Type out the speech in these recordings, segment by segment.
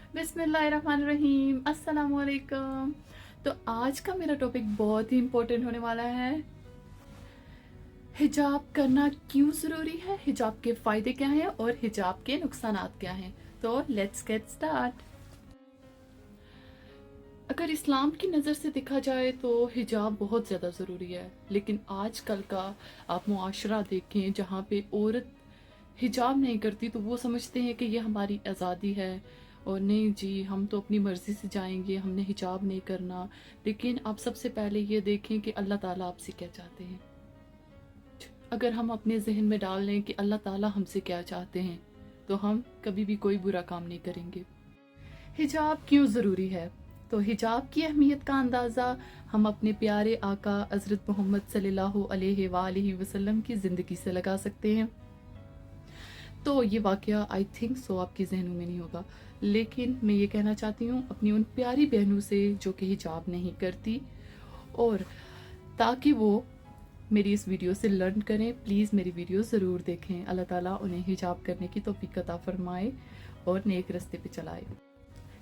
बिस्मिल्लाहिर्रहमानिर्रहीम, अस्सलाम वालेकुम। तो आज का मेरा टॉपिक बहुत ही इम्पोर्टेंट होने वाला है। हिजाब करना क्यों ज़रूरी है, हिजाब के फ़ायदे क्या हैं और हिजाब के नुकसानात क्या हैं। तो लेट्स गेट स्टार्ट। अगर इस्लाम की नज़र से देखा जाए तो हिजाब बहुत ज़्यादा ज़रूरी है, लेकिन आजकल का आप मुआशरा देखें जहाँ पे औरत हिजाब नहीं करती तो वो समझते हैं कि ये हमारी आज़ादी है और नहीं जी, हम तो अपनी मर्ज़ी से जाएंगे, हमने हिजाब नहीं करना। लेकिन आप सबसे पहले ये देखें कि अल्लाह ताला आपसे क्या चाहते हैं। अगर हम अपने जहन में डाल लें कि अल्लाह ताला हमसे क्या चाहते हैं तो हम कभी भी कोई बुरा काम नहीं करेंगे। हिजाब क्यों ज़रूरी है? तो हिजाब की अहमियत का अंदाज़ा हम अपने प्यारे आका हज़रत मोहम्मद सल्लल्लाहु अलैहि वसल्लम की ज़िंदगी से लगा सकते हैं। तो ये वाक़या आई थिंक सो आपके जहनों में नहीं होगा, लेकिन मैं ये कहना चाहती हूँ अपनी उन प्यारी बहनों से जो कि हिजाब नहीं करती, और ताकि वो मेरी इस वीडियो से लर्न करें। प्लीज़ मेरी वीडियो ज़रूर देखें। अल्लाह ताला उन्हें हिजाब करने की तौफीक अता फरमाए और नेक रस्ते पे चलाए।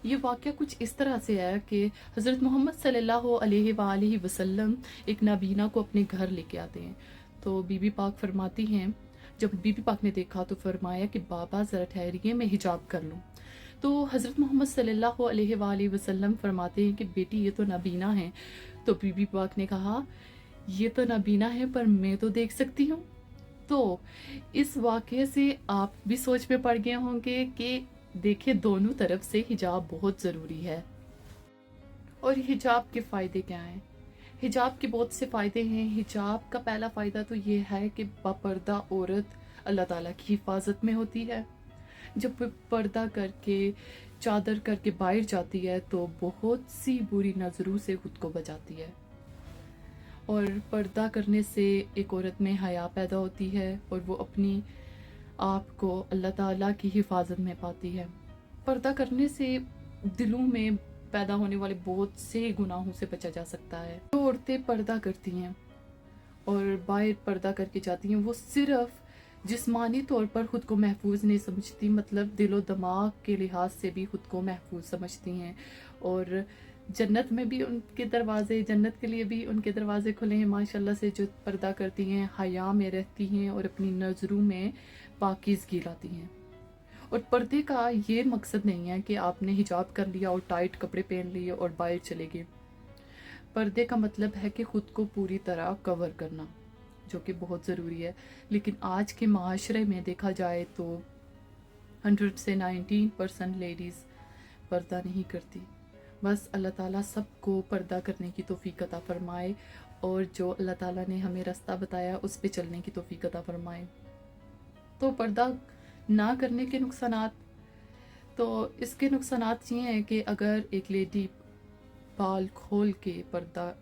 ये वाक़या कुछ इस तरह से है कि हज़रत मोहम्मद सल्लल्लाहु अलैहि वसल्लम एक नाबीना को अपने घर लेके आते हैं। तो बीबी पाक फरमाती हैं, जब बीबी पाक ने देखा तो फरमाया कि बाबा ज़रा ठहरिए, मैं हिजाब कर लूँ। तो हज़रत मोहम्मद सल्लल्लाहु अलैहि वसल्लम फरमाते हैं कि बेटी ये तो नाबीना है। तो बीबी पाक ने कहा ये तो नाबीना है पर मैं तो देख सकती हूँ। तो इस वाक़ये से आप भी सोच में पड़ गए होंगे कि देखिए दोनों तरफ से हिजाब बहुत ज़रूरी है। और हिजाब के फ़ायदे क्या हैं? हिजाब के बहुत से फ़ायदे हैं। हिजाब का पहला फ़ायदा तो ये है कि बापर्दा औरत अल्लाह ताला की हिफाजत में होती है। जब वो पर्दा करके चादर करके बाहर जाती है तो बहुत सी बुरी नज़रों से खुद को बचाती है। और पर्दा करने से एक औरत में हया पैदा होती है और वो अपनी आप को अल्लाह ताला की हिफाजत में पाती है। पर्दा करने से दिलों में पैदा होने वाले बहुत से गुनाहों से बचा जा सकता है। जो औरतें पर्दा करती हैं और बाहर पर्दा करके जाती हैं वो सिर्फ जिस्मानी तौर पर ख़ुद को महफूज नहीं समझती, मतलब दिलो दिमाग के लिहाज से भी ख़ुद को महफूज समझती हैं। और जन्नत में भी उनके दरवाज़े, जन्नत के लिए भी उनके दरवाज़े खुले हैं माशाल्लाह से। जो पर्दा करती हैं हया में रहती हैं और अपनी नज़रों में पाकीज़गी लाती हैं। और पर्दे का ये मकसद नहीं है कि आपने हिजाब कर लिया और टाइट कपड़े पहन लिए और बाहर चले गए। पर्दे का मतलब है कि ख़ुद को पूरी तरह कवर करना, जो कि बहुत ज़रूरी है। लेकिन आज के माशरे में देखा जाए तो 100 से 19% लेडीज़ पर्दा नहीं करती। बस अल्लाह ताला सबको पर्दा करने की तौफीक अता फरमाए और जो अल्लाह ताला ने हमें रास्ता बताया उस पे चलने की तौफीक अता फरमाए। तो पर्दा ना करने के नुकसानात, तो इसके नुकसानात ये हैं कि अगर एक लेडी बाल खोल के पर्दा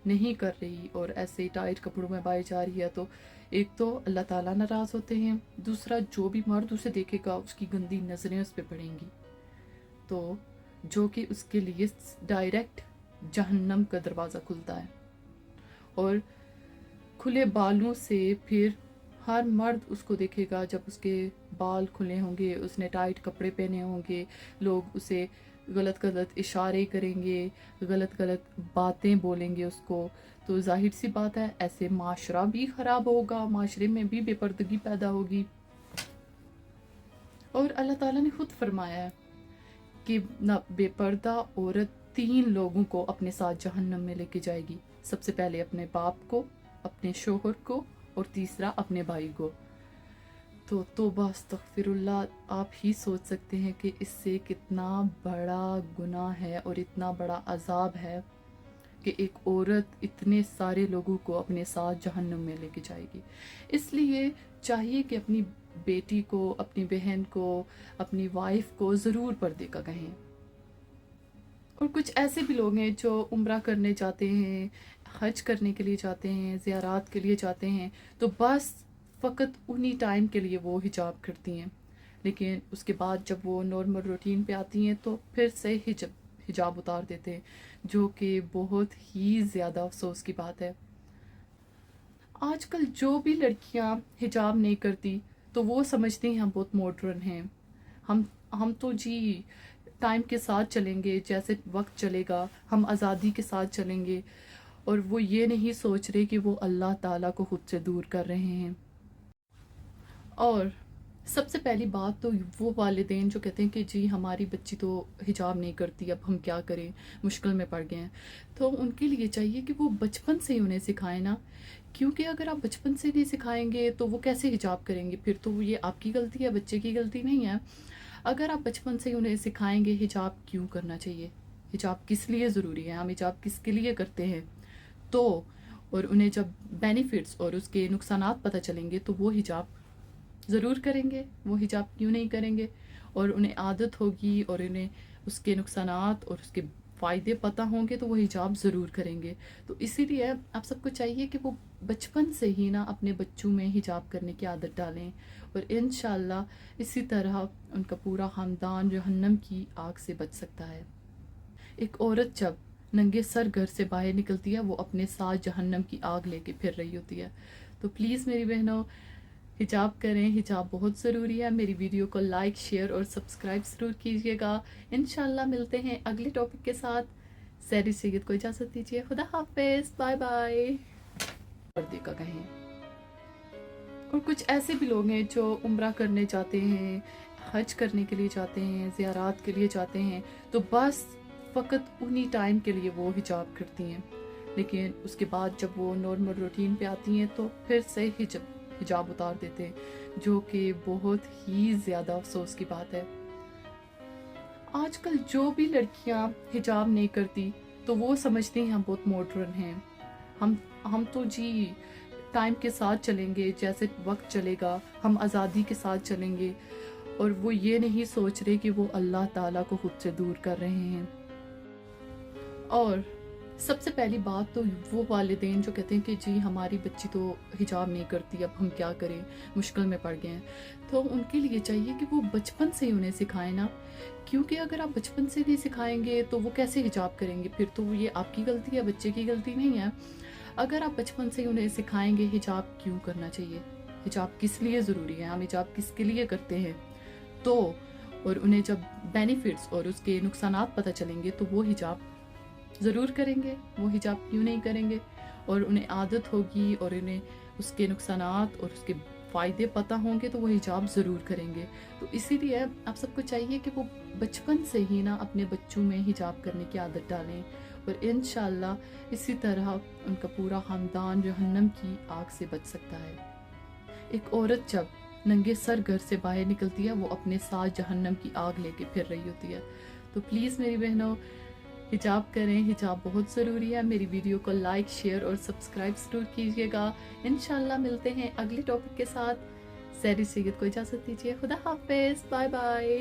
नहीं कर रही और ऐसे ही टाइट कपड़ों में बाहर जा रही है तो एक तो अल्लाह ताला नाराज़ होते हैं, दूसरा जो भी मर्द उसे देखेगा उसकी गंदी नज़रें उस पर पड़ेंगी, तो जो कि उसके लिए डायरेक्ट जहन्नम का दरवाज़ा खुलता है। और खुले बालों से फिर हर मर्द उसको देखेगा, जब उसके बाल खुले होंगे, उसने टाइट कपड़े पहने होंगे, लोग उसे गलत गलत इशारे करेंगे, गलत गलत बातें बोलेंगे उसको, तो जाहिर सी बात है ऐसे माशरा भी ख़राब होगा, माशरे में भी बेपर्दगी पैदा होगी। और अल्लाह ताला ने खुद फरमाया है कि ना बेपर्दा औरत 3 लोगों को अपने साथ जहन्नम में लेके जाएगी। सबसे पहले अपने बाप को, अपने शोहर को और तीसरा अपने भाई को। तो तौबा अस्तगफिरुल्लाह, आप ही सोच सकते हैं कि इससे कितना बड़ा गुनाह है और इतना बड़ा अजाब है कि एक औरत इतने सारे लोगों को अपने साथ जहन्नम में लेके जाएगी। इसलिए चाहिए कि अपनी बेटी को, अपनी बहन को, अपनी वाइफ को ज़रूर पर्दे का कहें। और कुछ ऐसे भी लोग हैं जो उम्रा करने जाते हैं, हज करने के लिए जाते हैं, ज़ियारात के लिए जाते हैं, तो बस फ़कत उन्हीं टाइम के लिए वो हिजाब करती हैं, लेकिन उसके बाद जब वो नॉर्मल रूटीन पे आती हैं तो फिर से हिजाब उतार देते हैं, जो कि बहुत ही ज़्यादा अफसोस की बात है। आजकल जो भी लड़कियां हिजाब नहीं करती तो वो समझती हैं हम बहुत मॉडर्न हैं, हम तो जी ٹائم کے ساتھ چلیں گے، جیسے وقت چلے گا ہم آزادی کے ساتھ چلیں گے، اور وہ یہ نہیں سوچ رہے کہ وہ اللہ تعالیٰ کو خود سے دور کر رہے ہیں۔ اور سب سے پہلی بات تو وہ والدین جو کہتے ہیں کہ جی ہماری بچی تو حجاب نہیں کرتی، اب ہم کیا کریں، مشکل میں پڑ گئے ہیں، تو ان کے لیے چاہیے کہ وہ بچپن سے ہی انہیں سکھائیں نا، کیونکہ اگر آپ بچپن سے نہیں سکھائیں گے تو وہ کیسے حجاب کریں گے؟ پھر تو یہ آپ کی غلطی ہے، بچے کی غلطی نہیں ہے۔ اگر آپ بچپن سے ہی انہیں سکھائیں گے حجاب کیوں کرنا چاہیے، حجاب کس لیے ضروری ہے، ہم حجاب کس کے لیے کرتے ہیں، تو اور انہیں جب بینیفٹس اور اس کے نقصانات پتہ چلیں گے تو وہ حجاب ضرور کریں گے، وہ حجاب کیوں نہیں کریں گے؟ اور انہیں عادت ہوگی اور انہیں اس کے نقصانات اور اس کے فائدے پتہ ہوں گے تو وہ حجاب ضرور کریں گے۔ تو اسی لیے آپ سب کو چاہیے کہ وہ بچپن سے ہی نا اپنے بچوں میں حجاب کرنے کی عادت ڈالیں، اور انشاءاللہ اسی طرح ان کا پورا خاندان جہنم کی آگ سے بچ سکتا ہے۔ ایک عورت جب ننگے سر گھر سے باہر نکلتی ہے وہ اپنے ساتھ جہنم کی آگ لے کے پھر رہی ہوتی ہے۔ تو پلیز میری بہنوں حجاب کریں، حجاب بہت ضروری ہے۔ میری ویڈیو کو لائک، شیئر اور سبسکرائب ضرور کیجیے گا۔ انشاءاللہ ملتے ہیں اگلے ٹاپک کے ساتھ۔ سیری سید کو اجازت دیجیے، خدا حافظ، بائے بائے۔ پردے کا کہیں، اور کچھ ایسے بھی لوگ ہیں جو عمرہ کرنے جاتے ہیں، حج کرنے کے لیے جاتے ہیں، زیارات کے لیے جاتے ہیں، تو بس فقط انہی ٹائم کے لیے وہ حجاب کرتی ہیں، لیکن اس کے بعد جب وہ نارمل روٹین پہ آتی ہیں تو پھر سے حجاب اتار دیتے ہیں، جو کہ بہت ہی زیادہ افسوس کی بات ہے۔ آج کل جو بھی لڑکیاں حجاب نہیں کرتی تو وہ سمجھتے ہیں ہم بہت ماڈرن ہیں، ہم تو جی ٹائم کے ساتھ چلیں گے، جیسے وقت چلے گا ہم آزادی کے ساتھ چلیں گے، اور وہ یہ نہیں سوچ رہے کہ وہ اللہ تعالیٰ کو خود سے دور کر رہے ہیں۔ اور سب سے پہلی بات تو وہ والدین جو کہتے ہیں کہ جی ہماری بچی تو حجاب نہیں کرتی، اب ہم کیا کریں، مشکل میں پڑ گئے ہیں، تو ان کے لیے چاہیے کہ وہ بچپن سے ہی انہیں سکھائیں نا، کیونکہ اگر آپ بچپن سے نہیں سکھائیں گے تو وہ کیسے حجاب کریں گے؟ پھر تو یہ آپ کی غلطی ہے، بچے کی غلطی نہیں ہے۔ اگر آپ بچپن سے ہی انہیں سکھائیں گے حجاب کیوں کرنا چاہیے، حجاب کس لیے ضروری ہے، ہم حجاب کس کے لیے کرتے ہیں، تو اور انہیں جب بینیفٹس اور اس کے نقصانات پتہ چلیں گے تو وہ حجاب ضرور کریں گے، وہ حجاب کیوں نہیں کریں گے؟ اور انہیں عادت ہوگی اور انہیں اس کے نقصانات اور اس کے فائدے پتہ ہوں گے تو وہ حجاب ضرور کریں گے۔ تو اسی لیے آپ سب کو چاہیے کہ وہ بچپن سے ہی نا اپنے بچوں میں حجاب کرنے کی عادت ڈالیں، اور انشاءاللہ اسی طرح ان کا پورا خاندان جہنم کی آگ سے بچ سکتا ہے۔ ایک عورت جب ننگے سر گھر سے باہر نکلتی ہے وہ اپنے ساتھ جہنم کی آگ لے کے پھر رہی ہوتی ہے۔ تو پلیز میری بہنوں حجاب کریں، حجاب بہت ضروری ہے۔ میری ویڈیو کو لائک، شیئر اور سبسکرائب ضرور کیجیے گا۔ انشاءاللہ ملتے ہیں اگلے ٹاپک کے ساتھ۔ سیری سید کو اجازت دیجیے، خدا حافظ، بائے بائے۔